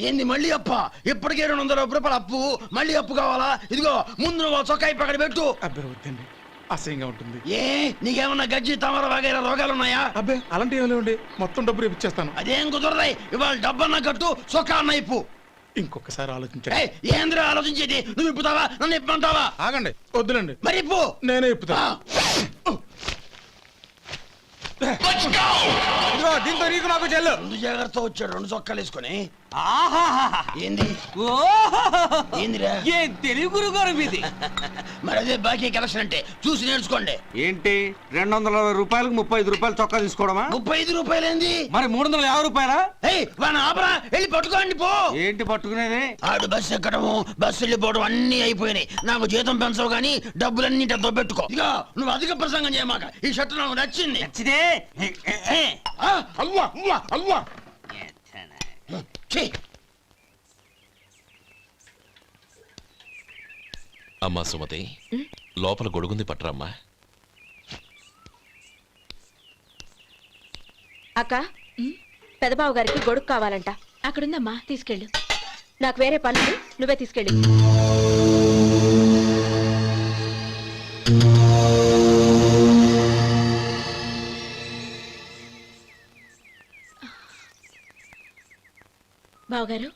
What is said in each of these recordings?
ఏంది మళ్ళీ అప్ప? ఇప్పటికే 200 రూపాయలు అప్పు, మళ్ళీ అప్పు కావాలా? ఇదిగో ముందు నువ్వు చొక్కా పక్కన పెట్టు. అబ్బే వద్దండి, అసహ్యంగా ఉంటుంది. ఏ నీకేమన్నా గజ్జి తమర వగైరా రోగాలున్నాయా? అబ్బే అలాంటి ఏమీ లేవండి, మొత్తం డబ్బు రేపు ఇచ్చేస్తాను. అదేం కుదరదాయి. ఇవాళ డబ్బన్నా కట్టు, చొక్కా అన్న ఇప్పు. ఇంకొకసారి ఆలోచించండి. ఏంద్ర ఆలోచించేది? నువ్వు ఇప్పుతావా, నన్ను ఇప్పమంటావా? ఆగండి, వద్దులండి, మరి ఇప్పు. నేనే ఇప్పుతా. దీంతో నీకు నాకు చెల్లు. ముందు జాగ్రత్త వచ్చాడు 2 చొక్కాలు వేసుకొని. ఏంది ఏందిరా? ఏం తెలుగు గురుగారు మీది? మరి అదే బాకీ కలెక్షన్ అంటే చూసి నేర్చుకోండి. ఏంటి 220 రూపాయలకు 35 రూపాయలు చొక్కా తీసుకోవడమా? 35 రూపాయలు ఏంది? మరి 350 రూపాయలా? వాడిని ఆపరా, వెళ్ళి పట్టుకోండి పో. ఏంటి పట్టుకునేది? ఆడు బస్సు ఎక్కడము, బస్సు వెళ్ళిపోవడం అన్ని అయిపోయినాయి. నాకు జీతం పెంచవు గానీ డబ్బులన్నీ డబ్బు పెట్టుకో. ఇక నువ్వు అధిక ప్రసంగం చేయమాక. ఈ షర్ట్ నాకు నచ్చింది. నచ్చితే అవ్వా అవ్వా అవ్వా. అమ్మా సుమతి, లోపల గొడుగుంది పట్టరమ్మా. అక్క, పెదబాబు గారికి గొడుగు కావాలంట. అక్కడుందమ్మా, తీసుకెళ్ళు. నాకు వేరే పనులు, నువ్వే తీసుకెళ్ళి. బావగారు,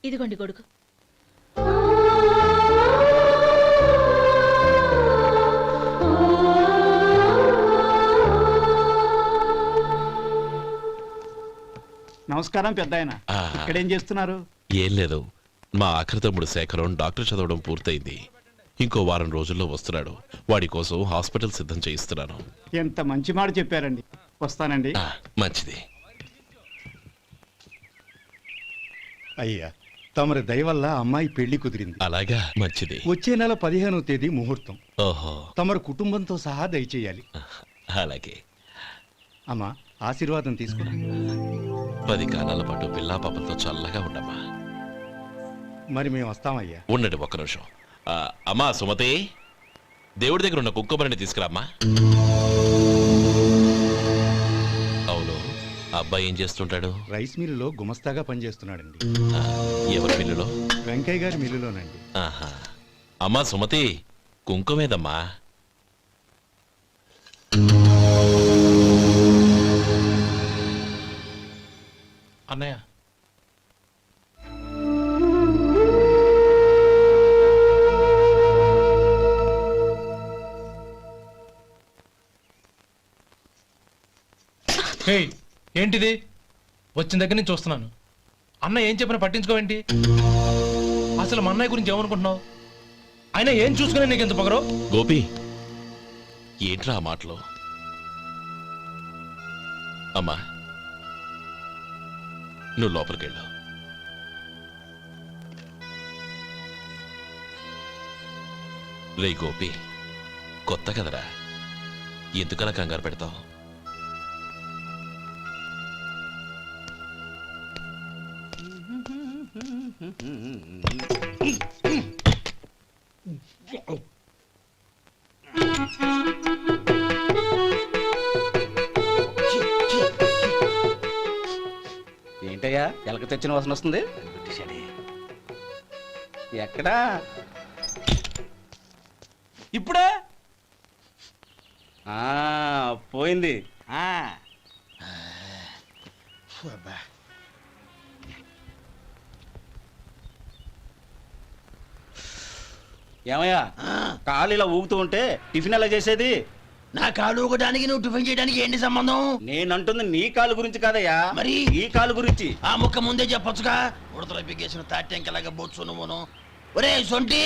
ఇదిగోండి గొడుగు. నమస్కారం పెద్దాయన. ఇక్కడేం చేస్తున్నారు? ఏం లేదు, మా ఆఖరి తమ్ముడు శేఖరం డాక్టర్ చదవడం పూర్తయింది. ఇంకో వారం రోజుల్లో వస్తున్నాడు. వాడి కోసం హాస్పిటల్ సిద్ధం చేయిస్తున్నాను. ఎంత మంచి మాట చెప్పారండి. వస్తానండి. మంచిది. అయ్యా, తమరి దయ వల్ల అమ్మాయి పెళ్లి కుదిరింది. అలాగా, మంచిది. వచ్చే నెల 15వ తేదీ ముహూర్తం. ఓహో, తమరు కుటుంబంతో సహా దయచేయాలి. అలాగే. అమ్మా, ఆశీర్వాదం తీసుకురా. 10 కాలాల పాటు పిల్లా పాపలతో చల్లగా ఉండమ్మా. మరి మేము వస్తామయ్యా. ఉండండి ఒక్క నిమిషం. అమ్మా సుమతి, దేవుడి దగ్గర ఉన్న కుక్కమరిని తీసుకురామ్మా. అవును, అబ్బాయి ఏం చేస్తుంటాడు? రైస్ మిల్లులో గుమస్తాగా పనిచేస్తున్నాడండి. ఎవరి మిల్లులో? వెంకయ్య గారి మిల్లులోనండి. ఆహా. అమ్మా సుమతి, కుంకుమేదమ్మా? అన్నయ్య, ఏంటిది? వచ్చిన దగ్గర నుంచి చూస్తున్నాను. అన్న ఏం చెప్పినా పట్టించుకోవేంటి? అసలు మా అన్నయ్య గురించి ఏమనుకుంటున్నావు? ఆయన ఏం చూసుకునే నీకు ఎంత పొగరు? గోపి, ఏంట్రా ఆ మాటలు? అమ్మా, నువ్వు లోపలికెళ్ళు. రే గోపి, కొత్త కదరా, ఎందుకలా కంగారు పెడతావు? ఏంటయ్యా ఎలక తెచ్చిన వాసన వస్తుంది? ఎక్కడా? ఇప్పుడే పోయింది. ఏమయ్యా, కాలు ఇలా ఊగుతూ ఉంటే టిఫిన్ ఎలా చేసేది? నా కాలు ఊగడానికి నువ్వు టిఫిన్ చేయడానికి ఏంటి సంబంధం? నేనంటుంది నీ కాలు గురించి కాదయ్యా, మరి ఈ కాలు గురించి. ఆ ముక్క ముందే చెప్పొచ్చుగా. ఉడతలో బిగ్గేసిన తాటెంకలాగా బొచ్చు నువ్వును. ఒరే సొంటి,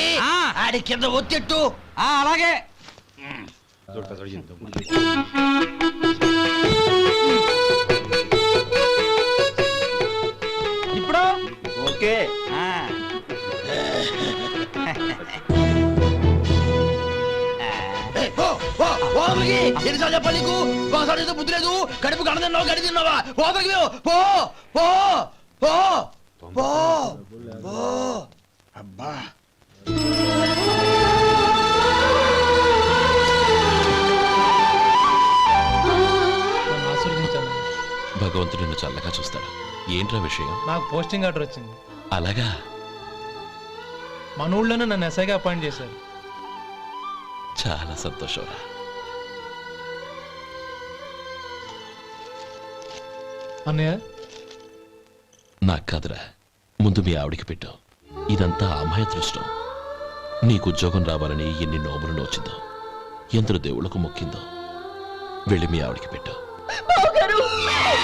ఆడి కింద ఒత్తెట్టు. అలాగే. ఇప్పుడు ఓకే. ఎన్నిసార్లు చెప్పాలి నీకు? ఒకసారి బుద్ధి లేదు. కడుపు గడ తిన్నావు, గడి తిన్నావా? పోతకి పో పో పో పో పో. అబ్బా, భగవంతుడు నిన్ను చల్లగా చూస్తాడు. ఏంట్రా విషయం? నాకు పోస్టింగ్ ఆర్డర్ వచ్చింది. అలాగా? మన ఊళ్ళోనే నన్ను ఎస్ఐగా అపాయింట్ చేశారు. చాలా సంతోషంరా. అన్నయ్య, నాకు కాదురా, ముందు మీ ఆవిడికి పెట్టు. ఇదంతా అమ్మాయి అదృష్టం. నీకు ఉద్యోగం రావాలని ఎన్ని నోములు నోచిందో, ఎందరు దేవుళ్లకు మొక్కిందో. వెళ్ళి మీ ఆవిడికి పెట్టు. బావగారు,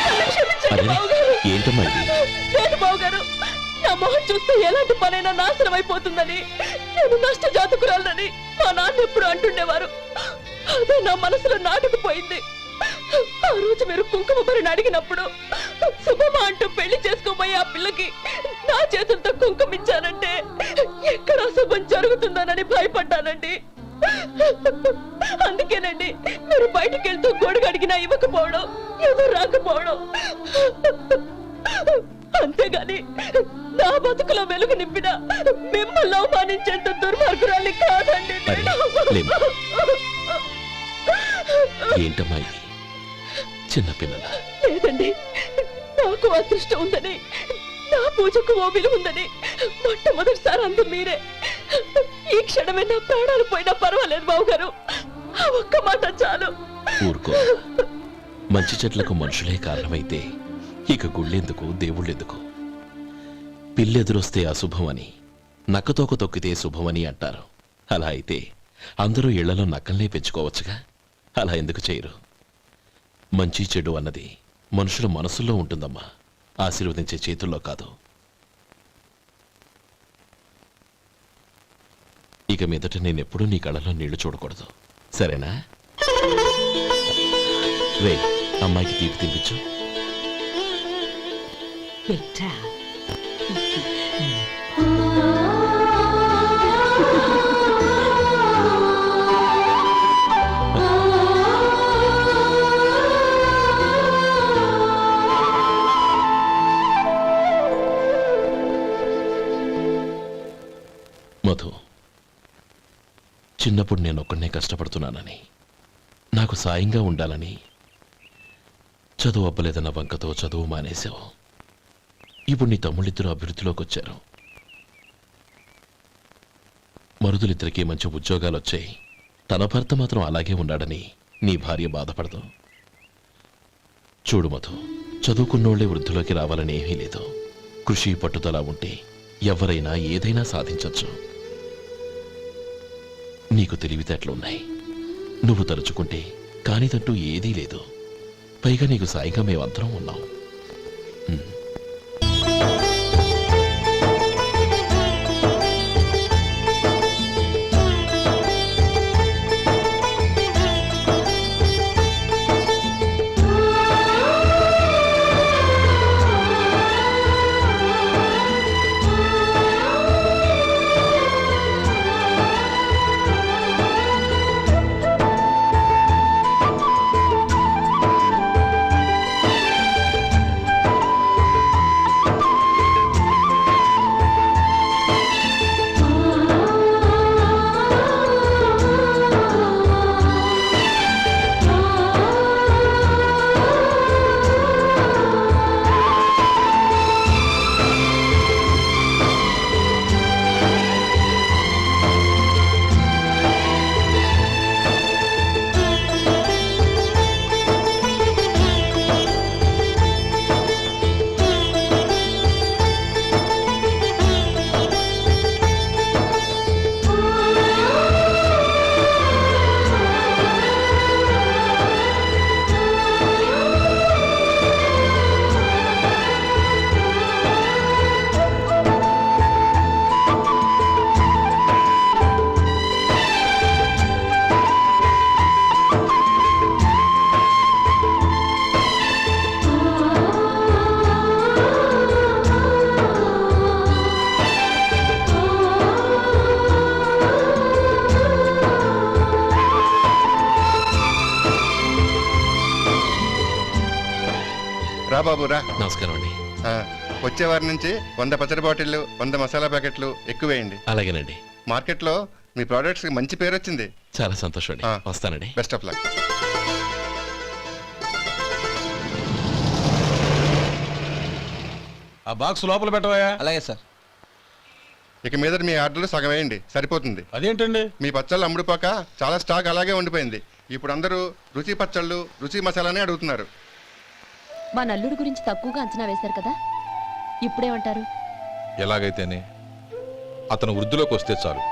నన్ను క్షమించండి అరే, బావగారు. ఏంటమ్మా ఇది? లేదు బావగారు, నా మొహం చూస్తే ఎలాంటి పనైనా నాశనం అయిపోతుందని, నేను నష్ట జాతకురాలని మా నాన్న ఎప్పుడు అంటుండేవారు. అదే నా మనసులో నాటుకుపోయింది. ఆ రోజు మీరు కుంకుమ భరిని అడిగినప్పుడు శుభమా అంటూ పెళ్లి చేసుకోబోయే ఆ పిల్లకి నా చేతులతో కుంకుమ ఇచ్చానంటే ఎక్కడ శుభం జరుగుతుందోనని భయపడ్డానండి. అందుకేనండి మీరు బయటికి వెళ్తూ గొడుగు అడిగినా ఇవ్వకపోవడం, ఎవరు రాకపోవడం. అంతేగాని నా బతుకులో వెలుగు నింపిన మిమ్మల్ని అవమానించేంత దుర్మార్గురాలి కాదండి అరే, లేమ్మా. ఏంటమ్మా ఇది? చిన్నపిల్లల లేదండి, నాకు అదృష్టం ఉందని, నా పూజకు ఓ విలువ ఉందని మొట్టమొదటిసారి అందు మీరే. ఈ క్షణమే నా ప్రాణాలు పోయినా పర్వాలేదు బావగారు, ఆ ఒక్క మాట చాలు. ఊరుకో. మంచి చెట్లకు మనుషులే కారణమైతే ఇక గుళ్ళెందుకు, దేవుళ్ళెందుకు? పిల్లెదురొస్తే అశుభమని, నక్కతోక తొక్కితే శుభమని అంటారు. అలా అయితే అందరూ ఇళ్లలో నక్కల్నే పెంచుకోవచ్చుగా. అలా ఎందుకు చేయరు? మంచి చెడు అన్నది మనుషుల మనసుల్లో ఉంటుందమ్మా, ఆశీర్వదించే చేతుల్లో కాదు. ఇక మీదట నేనెప్పుడూ నీ కళ్ళలో నీళ్లు చూడకూడదు, సరేనా? రే, అమ్మాయికి తీపి తినిపించు. మధు, చిన్నప్పుడు నేను ఒక్కడనే కష్టపడుతున్నానని, నాకు సాయంగా ఉండాలని చదువు అవ్వలేదన్న వంకతో చదువు మానేశావు. ఇప్పుడు నీ తమ్ముళ్ళిద్దరూ అభివృద్ధిలోకి వచ్చారు. మరుదులిద్దరికీ మంచి ఉద్యోగాలు వచ్చాయి. తన భర్త మాత్రం అలాగే ఉన్నాడని నీ భార్య బాధపడదు. చూడు మధు, చదువుకున్నోళ్లే వృద్ధిలోకి రావాలని ఏమీ లేదు. కృషి పట్టుదల ఉంటే ఎవరైనా ఏదైనా సాధించవచ్చు. నీకు తెలివితేటలున్నాయి. నువ్వు తలుచుకుంటే కానిదంటూ ఏదీ లేదు. పైగా నీకు సాయిగా మేమందరం ఉన్నాం. రా బాబు రా. నమస్కారం అండి. వచ్చే వారి నుంచి 100 పచ్చడి బాటిళ్ళు 100 మసాలా ప్యాకెట్లు ఎక్కువేయండి. అలాగేనండి. మార్కెట్లో మీ ప్రోడక్ట్స్ కి మంచి పేరు వచ్చింది. చాలా సంతోషం అండి. వస్తానండి. Best of luck. ఆ బాక్స్ లోపల పెట్టవా. అలాగే సార్. ఇక మీద మీ ఆర్డర్లు సగం వేయండి, సరిపోతుంది. అదేంటండి? మీ పచ్చళ్ళు అమ్ముడుపోక చాలా స్టాక్ అలాగే ఉండిపోయింది. ఇప్పుడు అందరూ రుచి పచ్చళ్ళు, రుచి మసాలానే అడుగుతున్నారు. మా నల్లుడి గురించి తక్కువగా అంచనా వేశారు కదా, ఇప్పుడేమంటారు? ఎలాగైతేనే అతను వృద్ధిలోకి వస్తే చాలు.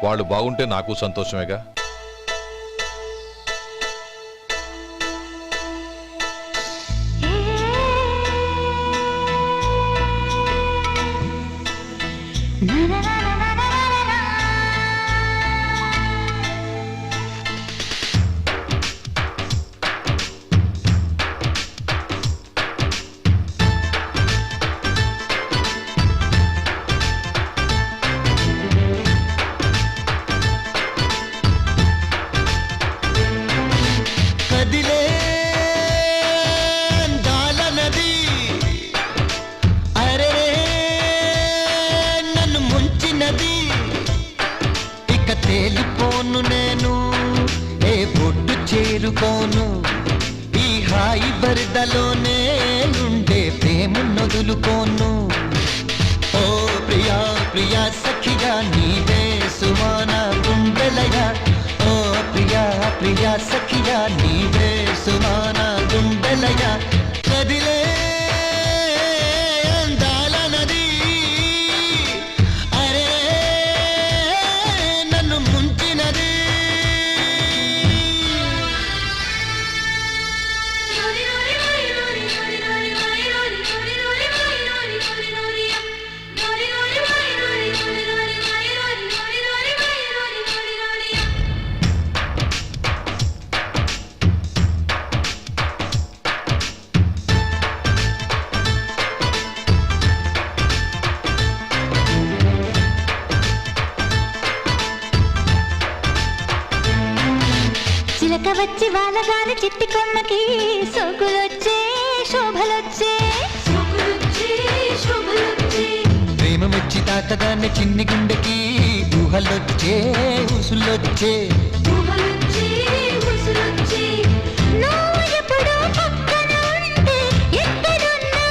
వాళ్ళు బాగుంటే నాకు సంతోషమేగా. కదిలే అందాల నది, అరే నన్ను ముంచినది. ఇక తేలిపోను నేను, ఏ బొడ్డు చేరుకోను. ఈ హాయి బరిదలోనే ఉండే ప్రేమ నొదులుకోను. ఓ ప్రియా ప్రియా సఖిగా నీవే సుమాన గుండెలయా. ఓ ప్రియా ప్రియా సఖియా నీవే సుమాన గుండెలయా. కదిలే అందాల నది, అరే నన్ను ముంచినది. చిలక వచ్చి వాలగాలి చిట్టి కొమ్మకి సోకులొచ్చే శోభలొచ్చే. ప్రేమ మెచ్చి తాకగానే చిన్ని గుండెకి ఊహలొచ్చే ఊసులొచ్చే. నువ్వు ఎప్పుడూ పక్కన ఉంటే ఎక్కడున్నా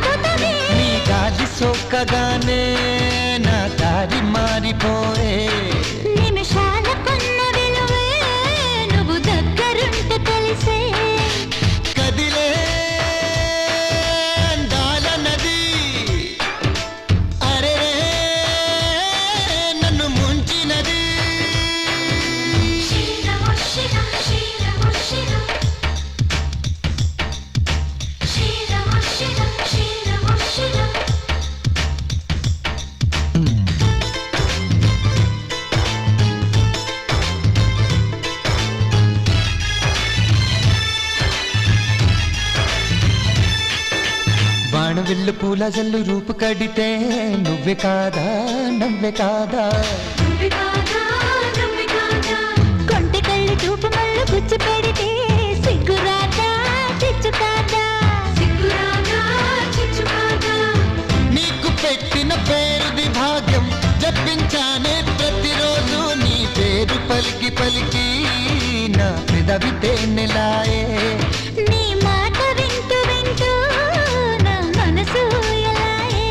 కొత్తవే. నీ గాలి సోకగానే నా దారి మారిపోయే. నిమిషాల కొన్న విలువే నువ్వు దగ్గరుంటే తెలిసే. కదిలే అందాల నది, అరే నన్ను ముంచినది. బాణవిల్లు పూల జల్లు రూపు కడితే నువ్వే కాదా నవ్వే కాదా. కొంటె కళ్ళు చూపు మళ్ళు గుచ్చి పెడితే సిగ్గురాదా చిచ్చు కాదా. నీకు పెట్టిన పేరుది భాగ్యం, జపించానే ప్రతిరోజు నీ పేరు పలికి పలికి నా పెదవి తేనెలాయే. నీ మాట వింటూ వింటూ నా మనసు ఎలాయే.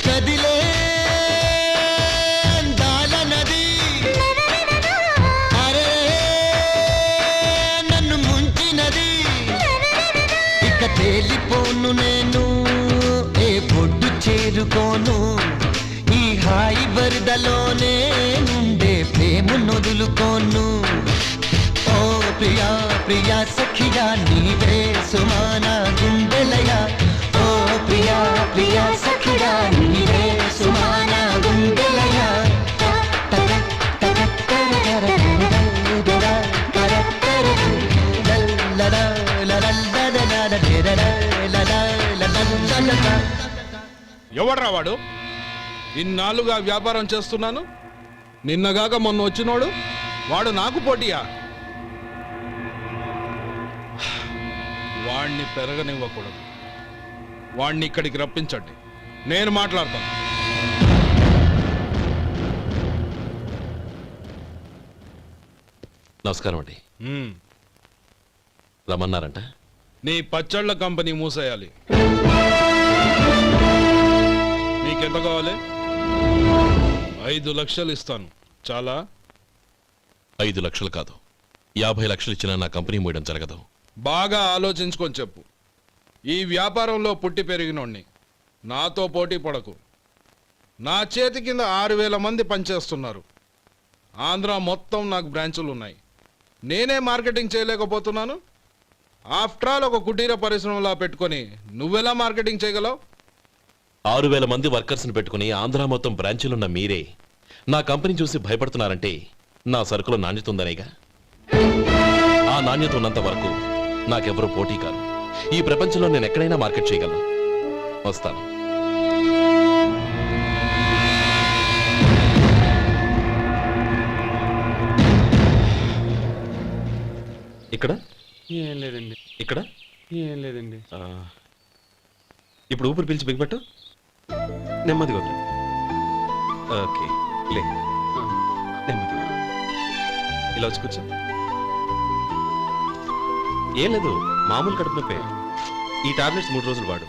కదిలే అందాల నది, అరే నన్ను ముంచినది. ఇక తేలిపోను నేను, ఏ బొడ్డు చేరుకోను. ఈ హాయి బరిదలోనే ఉండే ప్రేమ నొదులుకోను. ఓ ప్రియా ప్రియా సఖియా నీవే సుమాన గుండెలయా. ఓ ప్రియా ప్రియా సఖియా నీవే సుమాన గుండెలయా. ఎవడ్రా వాడు? ఇన్నాళ్ళుగా వ్యాపారం చేస్తున్నాను, నిన్నగాక మొన్న వచ్చినోడు వాడు నాకు పోటీయా? వాణ్ణి పెరగనివ్వకూడదు. వాణ్ణి ఇక్కడికి రప్పించండి, నేను మాట్లాడతాను. నమస్కారం అండి. రమ్మన్నారంట? నీ పచ్చళ్ళ కంపెనీ మూసేయాలి. నీకెంత కావాలి? 5 లక్షలు ఇస్తాను. చాలా? 5 లక్షలు కాదు, 50 లక్షలు ఇచ్చినా నా కంపెనీ మూయడం జరగదు. బాగా ఆలోచించుకొని చెప్పు. ఈ వ్యాపారంలో పుట్టి పెరిగినోడిని. నాతో పోటీ పడకు. నా చేతి కింద 6,000 మంది పనిచేస్తున్నారు. ఆంధ్ర మొత్తం నాకు బ్రాంచులు ఉన్నాయి. నేనే మార్కెటింగ్ చేయలేకపోతున్నాను. ఆఫ్టర్ ఆల్ ఒక కుటీర పరిశ్రమలా పెట్టుకొని నువ్వెలా మార్కెటింగ్ చేయగలవు? 6,000 మంది వర్కర్స్ని పెట్టుకుని ఆంధ్ర మొత్తం బ్రాంచీలున్న మీరే నా కంపెనీ చూసి భయపడుతున్నారంటే నా సరుకులో నాణ్యత ఉందనేగా. ఆ నాణ్యత ఉన్నంత వరకు నాకెవరూ పోటీ కాదు. ఈ ప్రపంచంలో నేను ఎక్కడైనా మార్కెట్ చేయగలను. వస్తాను. ఇక్కడ ఏం లేదండి. ఇక్కడ ఏం లేదండి. ఇప్పుడు ఊపిరి పీల్చి బిగ్బట్టు నెమ్మదిగా వదిలే. ఓకే, లే, నెమ్మదిగా ఇలా వచ్చి కూర్చో. ఏం లేదు, మామూలు కడుపు నొప్పే. ఈ టాబ్లెట్స్ 3 రోజులు వాడు.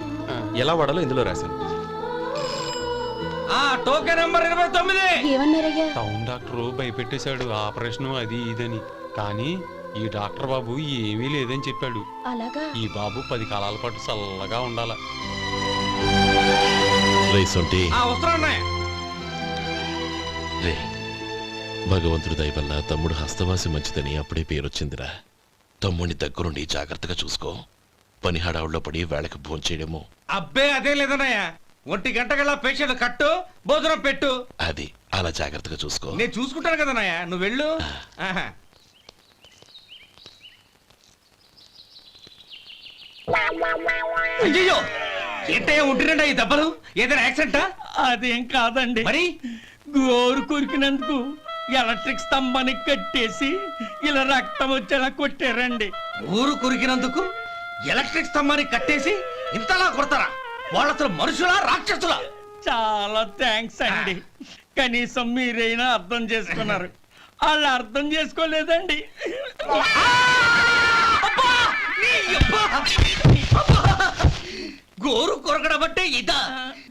ఎలా వాడాలో ఇందులో రాశాను. Token number 29. ఏమన్నారయ్యా? టౌన్ డాక్టర్ భయపెట్టేశాడు, ఆపరేషన్ అది ఇదని. కానీ ఈ డాక్టర్ బాబు ఏమీ లేదని చెప్పాడు. అలాగా? ఈ బాబు 10 కాలాల పాటు చల్లగా ఉండాల. రే, భగవంతుడి దయ వల్ల తమ్ముడు హస్తవాసి మంచిదని అప్పుడే పేరొచ్చిందిరా. తమ్ముడిని దగ్గరుండి జాగ్రత్తగా చూసుకో. పని హడావుల్లో పడి వేళకి భోంచేయడము. అబ్బే అదే లేదన్నయ్య. 1 గంటకల్లా పేషెంట్ కట్టు, భోజనం పెట్టు. అది అలా జాగ్రత్తగా చూసుకో. నేను చూసుకుంటాను కదన్నయ్య, నువ్వు వెళ్ళు. అయ్యో, ఏంటయ్యా ఉంటున్నాడా ఈ దెబ్బలు? ఏదైనా యాక్సిడెంటా? అదేం కాదండి, మరి గోరు కొరికినందుకు ఎలక్ట్రిక్ స్తంభానికి కట్టేసి ఇలా రక్తం వచ్చేలా కొట్టారండి. ఊరు కురికినందుకు ఎలక్ట్రిక్ స్తంభాన్ని కట్టేసి ఇంతలా కొడతారా? వాళ్ళు అసలు మనుషులా, రాక్షసులా? చాలా థ్యాంక్స్ అండి. కనీసం మీరైనా అర్థం చేసుకున్నారు. వాళ్ళు అర్థం చేసుకోలేదండి. గోరు కొరకడం అంటే ఇదా?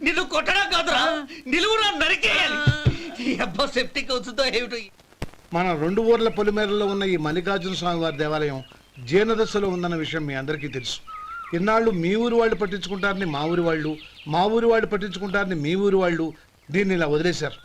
నిన్ను కొట్టడం కాదురా, నిలువురా నరికేయాలి. అబ్బా సెప్టిక్ అవుతుందో ఏమిటో. మన 2 ఊర్ల పొలిమేరలో ఉన్న ఈ మల్లికార్జున స్వామి వారి దేవాలయం జీర్ణదశలో ఉందన్న విషయం మీ అందరికీ తెలుసు. ఇన్నాళ్ళు మీ ఊరు వాళ్ళు పట్టించుకుంటారని మా ఊరి వాళ్ళు, మా ఊరి వాళ్ళు పట్టించుకుంటారని మీ ఊరి వాళ్ళు దీన్ని ఇలా వదిలేశారు.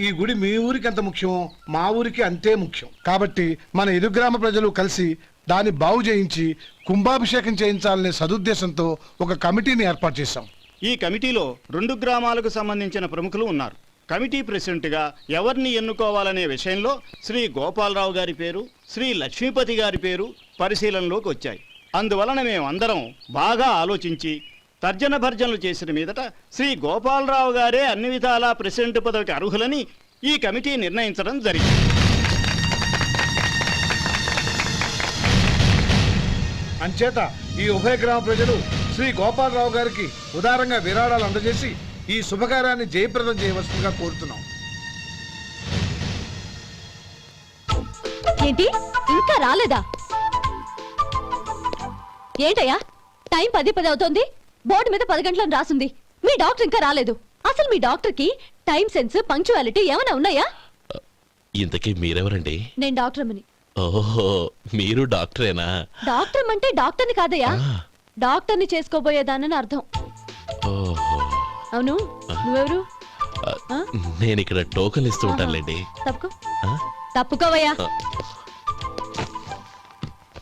ఈ గుడి మీ ఊరికి ఎంత ముఖ్యమో మా ఊరికి అంతే ముఖ్యం. కాబట్టి మన ఇరుగ్రామ ప్రజలు కలిసి దాన్ని బాగు చేయించి కుంభాభిషేకం చేయించాలనే సదుద్దేశంతో ఒక కమిటీని ఏర్పాటు చేశాం. ఈ కమిటీలో 2 గ్రామాలకు సంబంధించిన ప్రముఖులు ఉన్నారు. కమిటీ ప్రెసిడెంట్గా ఎవరిని ఎన్నుకోవాలనే విషయంలో శ్రీ గోపాలరావు గారి పేరు, శ్రీ లక్ష్మీపతి గారి పేరు పరిశీలనలోకి వచ్చాయి. అందువలన మేమందరం బాగా ఆలోచించి తర్జన భర్జనలు చేసిన మీదట శ్రీ గోపాలరావు గారే అన్ని విధాలా ప్రెసిడెంట్ పదవికి అర్హులని ఈ కమిటీ నిర్ణయించడం జరిగింది. అంచేత ఈ ఉభయ గ్రామ ప్రజలు శ్రీ గోపాలరావు గారికి ఉదారంగా విరాళాలు అందజేసి ఈ శుభకార్యాన్ని జయప్రదం చేయవలసిందిగా కోరుతున్నాం. ఏంటి ఇంకా రాలేదా? ఏంటయ్యా, టైం 10 అవుతోంది. బోర్డు మీద 10 గంటలను రాసింది. మీ డాక్టర్ ఇంకా రాలేదు. అసలు మీ డాక్టర్ కి టైం సెన్స్, పంక్చువాలిటీ ఏమైనా ఉన్నాయా? ఇంతకీ మీరెవరండి? నేను డాక్టర్ అమ్మని. ఓహో, మీరు డాక్టరేనా? డాక్టర్ అంటే డాక్టర్ని కాదయ్యా, డాక్టర్ని చేసుకోబోయేదానని అర్థం. ఓహో, అవును, నువ్వెవరు? నేను ఇక్కడ టోకన్ ఇస్తూ ఉంటానులేండి. తప్పుకో, తప్పుకోవయ్యా.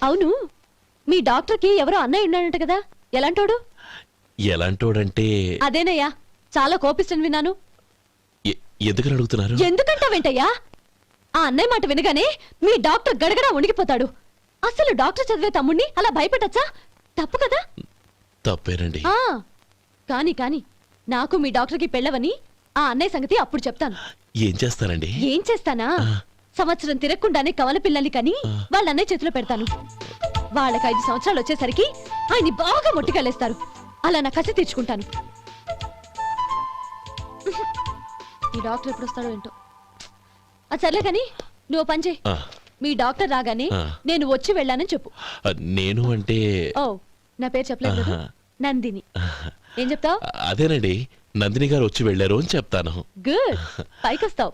అవును, మీ డాక్టర్ కి ఎవరో అన్నయ్య ఉన్నాడంట కదా, ఎలాంటోడు? ఎలాంటోడంటే అదేనయ్యా, చాలా కోపిష్టని విన్నాను. ఎందుకని అడుగుతున్నారు? ఎందుకంటావేంటయ్యా? ఆ అన్నయ్య మాట వినగానే మీ డాక్టర్ గడగడా ఉణిగిపోతాడు. అసలు డాక్టర్ చదివే తమ్ముణ్ణి అలా భయపెట్టచ్చా? తప్పు కదా? తప్పేనండి. కాని కాని నాకు మీ డాక్టర్కి పెళ్ళవని ఆ అన్నయ్య సంగతి అప్పుడు చెప్తాను. ఏం చేస్తానండి? ఏం చేస్తానా, సంవత్సరం తిరగకుండానే కవల పిల్లల్ని కని వాళ్ళ అన్నయ్య చేతిలో పెడతాను. వాళ్ళకి 5 సంవత్సరాలు వచ్చేసరికి ఆయన్ని బాగా మొట్టికెళ్ళేస్తారు. అలా నా కసి తీర్చుకుంటాను. ఈ డాక్టర్ ఎప్పుడు వస్తాడో ఏంటో. అది సర్లే కానీ నువ్వు పని చేయి. మీ డాక్టర్ రాగానే నేను వచ్చి వెళ్ళానని చెప్పు. నేను అంటే ఓ, నా పేరు చెప్పలేదు. నందిని. ఏం చెప్తావు? అదేనండి, నందిని గారు వచ్చి వెళ్ళారు అని చెప్తాను. గుడ్, పైకొస్తావు.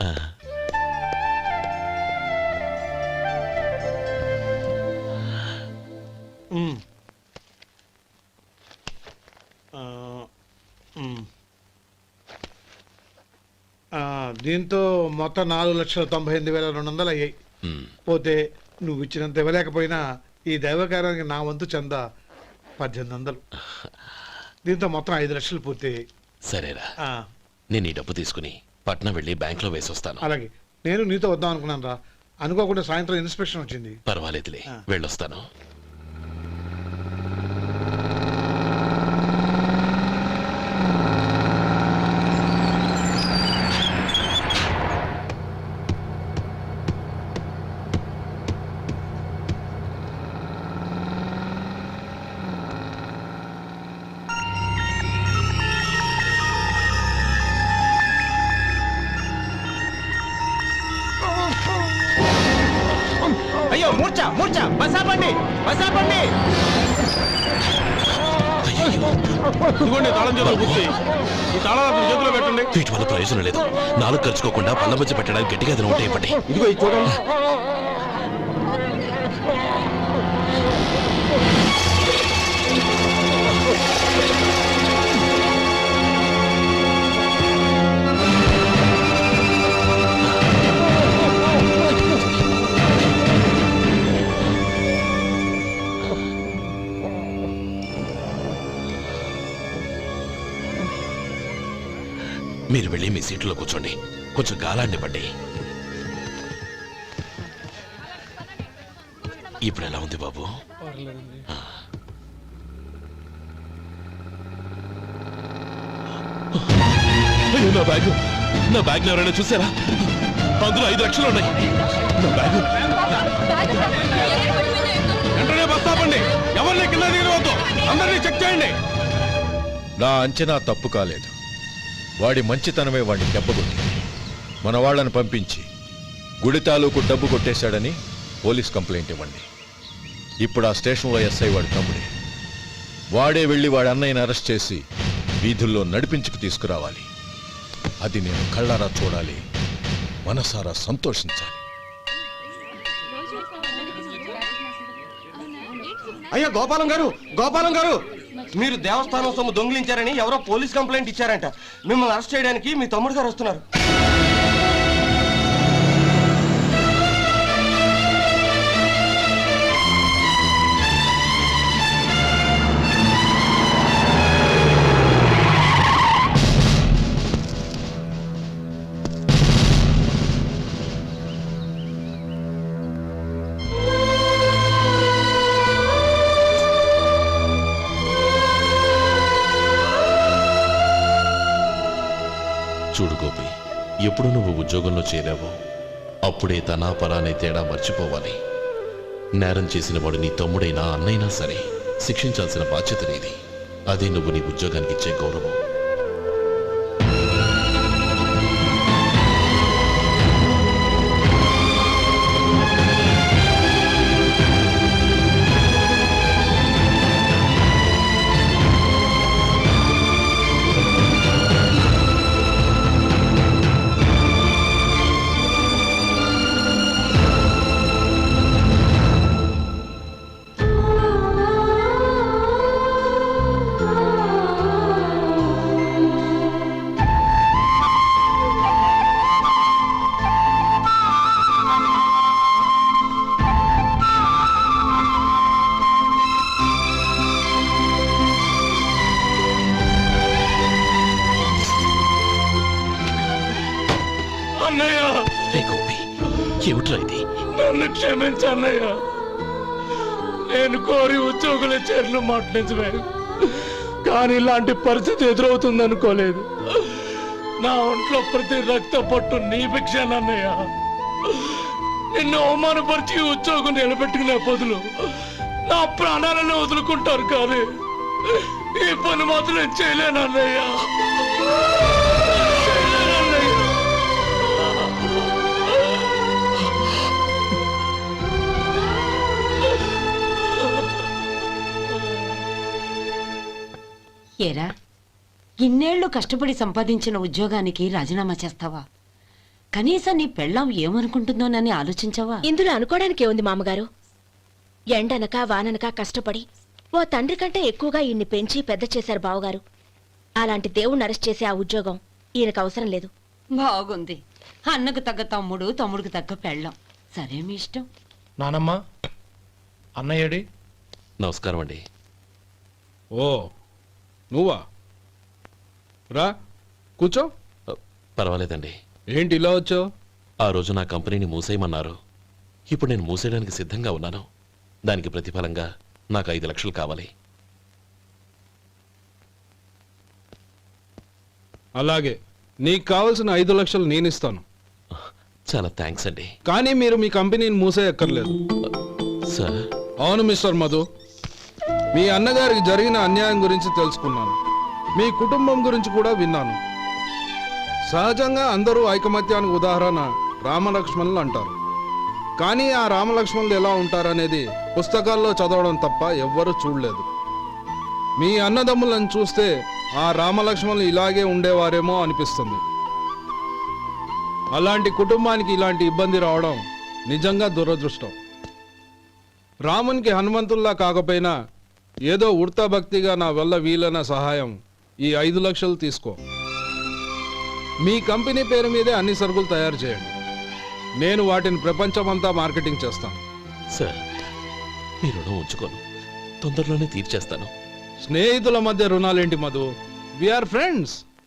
ఆ, దీంతో మొత్తం 4,98,200 అయ్యాయి. ఉమ్. పోతే నువ్వు ఇచ్చినంత ఇవ్వలేకపోయినా ఈ దైవకార్యానికి నా వంతు చందా 1800. దీంతో మొత్తం 5 లక్షలు పూర్తయ్యాయి. సరేరా, ఆ, నేను ఈ డబ్బు తీసుకుని పట్నం వెళ్ళి బ్యాంక్లో వేసొస్తాను. అలాగే. నేను నీతో వద్దాం అనుకున్నాను రా, అనుకోకుండా సాయంత్రం ఇన్స్పెక్షన్ వచ్చింది. పర్వాలేదులే, ఆ. వెళ్ళొస్తాను. అయ్యో మూర్ఛ మూర్ఛ బసాపండి బసాపండి. ఇదిగోండి తాళం చేతులు గుర్తి. ఈ తాళాలు చేతిలో పెట్టండి. వీటి వల్ల ప్రయోజనం లేదు. నాలుగు ఖర్చుకోకుండా పళ్ళ మధ్య పెట్టడానికి గట్టిగా అది నోట్ ఇవ్వండి. ఇదిగో ఇది చూడండి. మీరు వెళ్ళి మీ సీట్లో కూర్చోండి, కొంచెం గాలాన్ని పట్టి. ఇప్పుడు ఎలా ఉంది బాబు? ఆ. అయ్యో, నా బ్యాగ్ ఎవరైనా చూసారా? అందులో 5 లక్షలు ఉన్నాయి. నా బ్యాగ్ వెంటనే బస్ ఆపండి. ఎవరిని కింద దిగవద్దు. అందరినీ చెక్ చేయండి. నా అంచనా తప్పు కాలేదు. వాడి మంచితనమే వాడిని దెబ్బకొట్టింది. మన వాళ్ళని పంపించి గుడి తాలూకు డబ్బు కొట్టేశాడని పోలీస్ కంప్లైంట్ ఇవ్వండి. ఇప్పుడు ఆ స్టేషన్లో ఎస్ఐ వాడి తమ్ముడే. వాడే వెళ్ళి వాడి అన్నయ్యని అరెస్ట్ చేసి వీధుల్లో నడిపించుకు తీసుకురావాలి. అది నేను కళ్ళారా చూడాలి, మనసారా సంతోషించాలి. అయ్యో గోపాలం గారు, గోపాలం గారు, మీరు దేవస్థానం సొమ్ము దొంగిలించారని ఎవరో పోలీస్ కంప్లైంట్ ఇచ్చారంట. మిమ్మల్ని అరెస్ట్ చేయడానికి మీ తమ్ముడు గారు వస్తున్నారు. చూడు గోపి, ఎప్పుడు నువ్వు ఉద్యోగంలో చేరావో అప్పుడే తనా పరా అనే తేడా మర్చిపోవాలి. నేరం చేసిన వాడు నీ తమ్ముడైనా అన్నైనా సరే శిక్షించాల్సిన బాధ్యత నీది. అదే నువ్వు నీ ఉద్యోగానికి ఇచ్చే గౌరవం. రే గోపి, ఏమిట్రా ఇది? నన్ను క్షమించన్నయ్య. నేను కోరి ఉద్యోగుల చర్యలు మాట్లాడించమే, కానీ ఇలాంటి పరిస్థితి ఎదురవుతుంది అనుకోలేదు. నా ఒంట్లో ప్రతి రక్త పట్టు నీ భిక్షానన్నయ్య. నిన్ను అవమానపరిచి ఉద్యోగం నిలబెట్టుకునే బదులు నా ప్రాణాలను వదులుకుంటారు, కానీ ఈ పని మాత్రం నేను చేయలేనన్నయ్య. ఏరా, ఇన్నేళ్లు కష్టపడి సంపాదించిన ఉద్యోగానికి రాజీనామా చేస్తావా? కనీసం నీ పెళ్ళాం ఏమనుకుంటుందోనని ఆలోచించావా? ఇందులో అనుకోవడానికి ఏముంది మామగారు? ఎండనక వాననక కష్టపడి ఓ తండ్రి కంటే ఎక్కువగా ఈయన్ని పెంచి పెద్ద చేశారు బావగారు. అలాంటి దేవుణ్ణి అరెస్ట్ చేసే ఆ ఉద్యోగం ఈయనకు అవసరం లేదు. బాగుంది. అన్నకు తగ్గ తమ్ముడు, తమ్ముడికి తగ్గ పెళ్ళాం. సరే మీ ఇష్టం. నానమ్మ, అన్నయ్యడి. నమస్కారం అండి. ఓ నువ్వా? రా కూర్చో. పర్వాలేదండి. ఏంటి ఇలా వచ్చావు? ఆ రోజు నా కంపెనీని మూసేయమన్నారు. ఇప్పుడు నేను మూసేయడానికి సిద్ధంగా ఉన్నాను. దానికి ప్రతిఫలంగా నాకు 5 లక్షలు కావాలి. అలాగే, నీకు కావలసిన 5 లక్షలు నేను ఇస్తాను. చాలా థ్యాంక్స్ అండి. కానీ మీరు మీ కంపెనీని మూసేయక్కర్లేదు. సార్, అవును మిస్టర్ మధు, మీ అన్నగారికి జరిగిన అన్యాయం గురించి తెలుసుకున్నాను. మీ కుటుంబం గురించి కూడా విన్నాను. సహజంగా అందరూ ఐకమత్యానికి ఉదాహరణ రామలక్ష్మణులు అంటారు. కానీ ఆ రామలక్ష్మణులు ఎలా ఉంటారనేది పుస్తకాల్లో చదవడం తప్ప ఎవ్వరూ చూడలేదు. మీ అన్నదమ్ములను చూస్తే ఆ రామలక్ష్మణులు ఇలాగే ఉండేవారేమో అనిపిస్తుంది. అలాంటి కుటుంబానికి ఇలాంటి ఇబ్బంది రావడం నిజంగా దురదృష్టం. రామునికి హనుమంతుల్లా కాకపోయినా ఏదో ఉడతా భక్తిగా నా వల్ల వీలైన సహాయం ఈ 5 లక్షలు తీసుకో. మీ కంపెనీ పేరు మీదే అన్ని సరుకులు తయారు చేయండి. నేను వాటిని ప్రపంచమంతా మార్కెటింగ్ చేస్తాను. సార్, మీ రుణం ఉంచుకోను. తొందరలోనే తీర్చేస్తాను. స్నేహితుల మధ్య రుణాలేంటి మధు? We are friends.